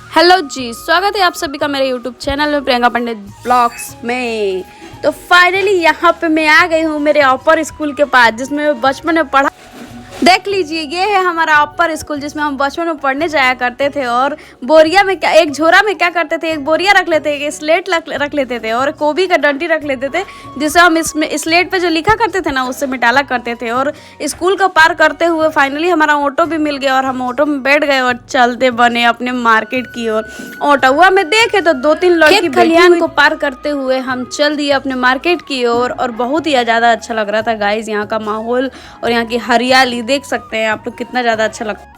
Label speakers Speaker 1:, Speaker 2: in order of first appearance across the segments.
Speaker 1: Hello जी, स्वागत है आप सभी का मेरे यूट्यूब चैनल में प्रियंका पंडित ब्लॉग्स में। तो फाइनली यहाँ पे मैं आ गई हूँ मेरे अपर स्कूल के पास, जिसमें मैं बचपन में पढ़ा। देख लीजिए, ये है हमारा अपर स्कूल जिसमें हम बचपन में पढ़ने जाया करते थे। और बोरिया में क्या, एक झोरा में क्या करते थे, एक बोरिया रख लेते, एक स्लेट रख लेते थे और गोभी का डंडी रख लेते थे, जिसे हम इसमें स्लेट पे जो लिखा करते थे ना, उससे मिटाला करते थे। और स्कूल को पार करते हुए फाइनली हमारा ऑटो भी मिल गया और हम ऑटो में बैठ गए और चलते बने अपने मार्केट की ओर। ऑटोवा में देखे तो 2-3 लड़की खलियान को पार करते हुए हम चल दिए अपने मार्केट की ओर। और बहुत ही ज़्यादा अच्छा लग रहा था गाइज, यहाँ का माहौल और यहाँ की हरियाली देख सकते हैं आप लोग, कितना ज्यादा अच्छा लगता है।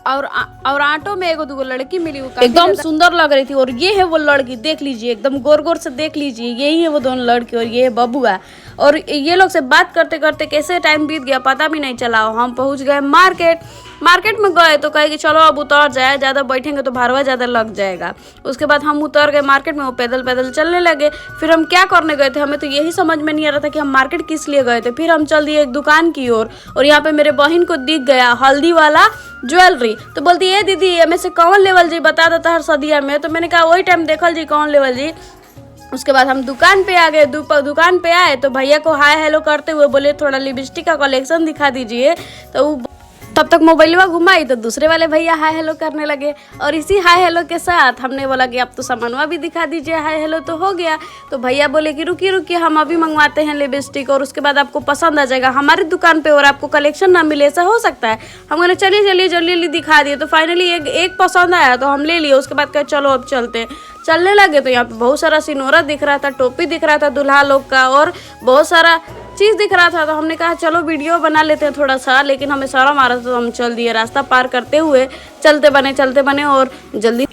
Speaker 1: और ऑटो में एगो दूगो लड़की मिली, एकदम सुंदर लग रही थी। और ये है वो लड़की, देख लीजिए, एकदम गोर गोर से देख लीजिए, यही है वो दोनों लड़की और ये है बबुआ। और ये लोग से बात करते करते कैसे टाइम बीत गया पता भी नहीं चला। हम पहुंच गए मार्केट में गए तो कहे कि चलो अब उतर जाए, ज़्यादा बैठेंगे तो भाड़वा ज़्यादा लग जाएगा। उसके बाद हम उतर गए मार्केट में, वो पैदल पैदल चलने लगे। फिर हम क्या करने गए थे, हमें तो यही समझ में नहीं आ रहा था कि हम मार्केट किस लिए गए थे। फिर हम चल दिए एक दुकान की ओर और यहाँ पे मेरे बहन को दिख गया हल्दी वाला ज्वेलरी। तो बोलती है दीदी एम से कौन लेवल जी बता देता हर सदिया में। तो मैंने कहा वही टाइम देखल जी कौन लेवल जी। उसके बाद हम दुकान पे आ गए। दुकान पे आए तो भैया को हाय हेलो करते हुए बोले थोड़ा लिपस्टिक का कलेक्शन दिखा दीजिए। तो तब तक मोबाइलवा घुमाई तो दूसरे वाले भैया हाय हेलो करने लगे। और इसी हाय हेलो के साथ हमने बोला कि अब तो सामानवा भी दिखा दीजिए, हाय हेलो तो हो गया। तो भैया बोले कि रुकिए हम अभी मंगवाते हैं लिपस्टिक और उसके बाद आपको पसंद आ जाएगा हमारी दुकान पे और आपको कलेक्शन ना मिले, ऐसा हो सकता है। हम बोले चलिए जल्दी दिखा दिए। तो फाइनली एक पसंद आया तो हम ले लिए। उसके बाद कहे चलो अब चलते हैं। चलने लगे तो यहाँ पे बहुत सारा सिनोरा दिख रहा था, टोपी दिख रहा था दूल्हा लोग का और बहुत सारा चीज़ दिख रहा था। तो हमने कहा चलो वीडियो बना लेते हैं थोड़ा सा, लेकिन हमें शर्म आ रहा था तो हम चल दिए। रास्ता पार करते हुए चलते बने और जल्दी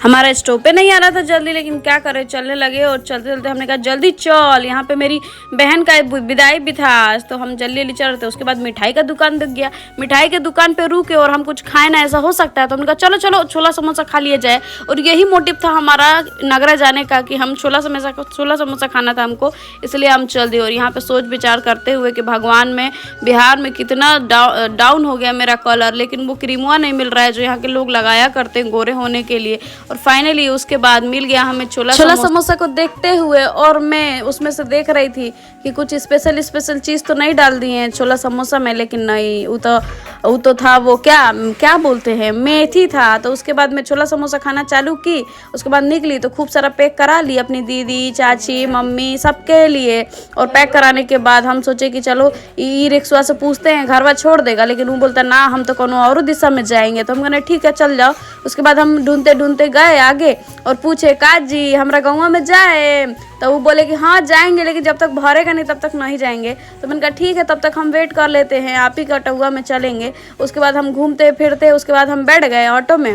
Speaker 1: हमारा स्टॉप पे नहीं आ रहा था जल्दी, लेकिन क्या करें चलने लगे। और चलते चलते हमने कहा जल्दी चल, यहाँ पे मेरी बहन का विदाई भी था आज, तो हम जल्दी चल रहे थे। उसके बाद मिठाई का दुकान दिख गया, मिठाई के दुकान पे रुके और हम कुछ खाए ना, ऐसा हो सकता है। तो हमने कहा चलो छोला समोसा खा लिया जाए। और यही मोटिव था हमारा नगरा जाने का कि हम छोला समोसा खाना था हमको, इसलिए हम चल दिए। और यहाँ पे सोच विचार करते हुए कि भगवान में बिहार में कितना डाउन हो गया मेरा कलर, लेकिन वो क्रीमुआ नहीं मिल रहा है जो यहाँ के लोग लगाया करते हैं गोरे होने के लिए। और फाइनली उसके बाद मिल गया हमें छोला समोसा को देखते हुए। और मैं उसमें से देख रही थी कि कुछ स्पेशल चीज़ तो नहीं डाल दी है छोला समोसा में, लेकिन नहीं, वो तो था वो क्या बोलते हैं, मेथी था। तो उसके बाद मैं छोला समोसा खाना चालू की। उसके बाद निकली तो खूब सारा पैक करा ली अपनी दीदी, चाची, मम्मी सबके लिए। और पैक कराने के बाद हम सोचे कि चलो ई रिक्शा से पूछते हैं घरवा छोड़ देगा, लेकिन वो बोलता ना हम तो कोनो और दिशा में जाएंगे। तो हम कहने ठीक है चल जाओ। उसके बाद हम ढूंढते गए आगे और पूछे काज जी हमरा गाँव में जाए। तो वो बोले कि हाँ जाएंगे, लेकिन जब तक भरेगा नहीं तब तक नहीं जाएंगे। तो मैंने कहा ठीक है तब तक हम वेट कर लेते हैं, आप ही का टहुआ में चलेंगे। उसके बाद हम घूमते फिरते उसके बाद हम बैठ गए ऑटो में।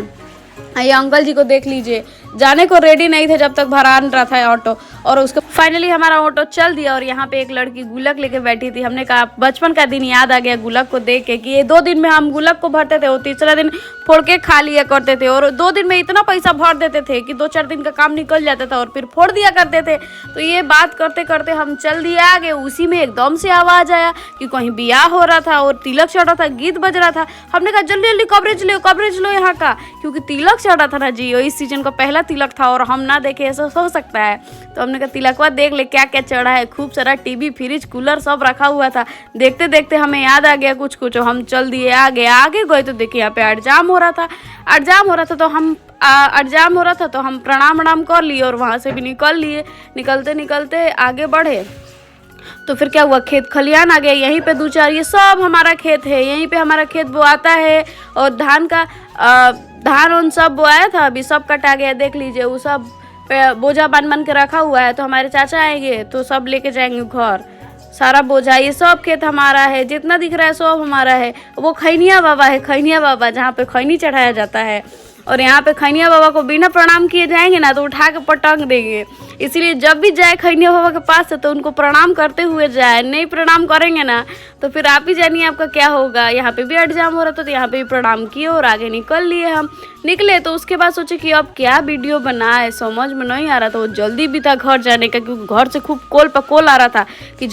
Speaker 1: ये अंकल जी को देख लीजिए, जाने को रेडी नहीं थे जब तक भरा रहा था ऑटो। और उसके फाइनली हमारा ऑटो चल दिया और यहाँ पे एक लड़की गुलक लेके बैठी थी। हमने कहा बचपन का दिन याद आ गया गुलक को देख के कि ये 2 दिन में हम गुलक को भरते थे, वो तीसरा दिन फोड़ के खा लिया करते थे। और 2 दिन में इतना पैसा भर देते थे कि 2-4 दिन का काम निकल जाता था और फिर फोड़ दिया करते थे। तो ये बात करते करते हम चल दिए आगे। उसी में एकदम से आवाज़ आया कि कहीं बियाह हो रहा था और तिलक चढ़ रहा था, गीत बज रहा था। हमने कहा जल्दी कवरेज लो यहाँ का, क्योंकि तिलक चढ़ रहा था ना जी, इस सीजन का पहला तिलक था और हम ना देखे ऐसा हो सकता है। तो हमने कहा तिलकवा देख ले क्या क्या चढ़ा है। खूब सारा टीवी, फ्रिज, कूलर सब रखा हुआ था। देखते देखते हमें याद आ गया कुछ हम चल दिए आगे गए तो देखिए यहाँ पे अड़जाम हो रहा था तो हम प्रणाम कर लिए और वहाँ से भी निकल लिए। निकलते आगे बढ़े तो फिर क्या हुआ, खेत खलियान आ गया। यहीं पे 2-4 ये सब हमारा खेत है, यहीं पे हमारा खेत बोआता है। और धान उन सब बोआया था, अभी सब कटा गया। देख लीजिए वो सब बोझा बन के रखा हुआ है। तो हमारे चाचा आएंगे तो सब लेके जाएंगे घर, सारा बोझा। ये सब खेत हमारा है, जितना दिख रहा है सब हमारा है। वो खैनिया बाबा जहाँ पे खैनी चढ़ाया जाता है। और यहाँ पे खैनिया बाबा को बिना प्रणाम किए जाएंगे ना तो उठा के पटक देंगे। इसीलिए जब भी जाए खैनिया बाबा के पास से तो उनको प्रणाम करते हुए जाए, नहीं प्रणाम करेंगे ना तो फिर आप ही जानिए आपका क्या होगा। यहाँ पे भी अड़जाम हो रहा था तो यहाँ पे भी प्रणाम किए और आगे निकल लिए। हम निकले तो उसके बाद सोचे कि अब क्या वीडियो बनाए, समझ में नहीं आ रहा था। वो जल्दी भी था घर जाने का, क्योंकि घर से खूब कॉल पर कॉल आ रहा था कि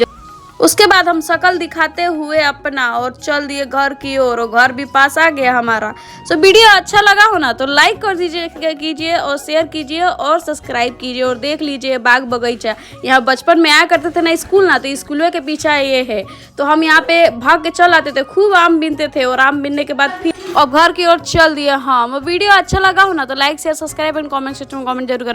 Speaker 1: उसके बाद हम शकल दिखाते हुए अपना और चल दिए घर की ओर और घर भी पास आ गया हमारा। सो वीडियो अच्छा लगा हो ना तो लाइक कर दीजिए कीजिए और शेयर कीजिए और सब्सक्राइब कीजिए और देख लीजिए बाग बगीचा। यहाँ बचपन में आया करते थे ना स्कूल ना, तो स्कूल के पीछे ये है, तो हम यहाँ पे भाग के चल आते थे, खूब आम बीनते थे और आम बीनने के बाद फिर और घर की ओर चल दिए। हाँ, वीडियो अच्छा लगा हो ना तो like share subscribe and comment section में कमेंट जरूर करें।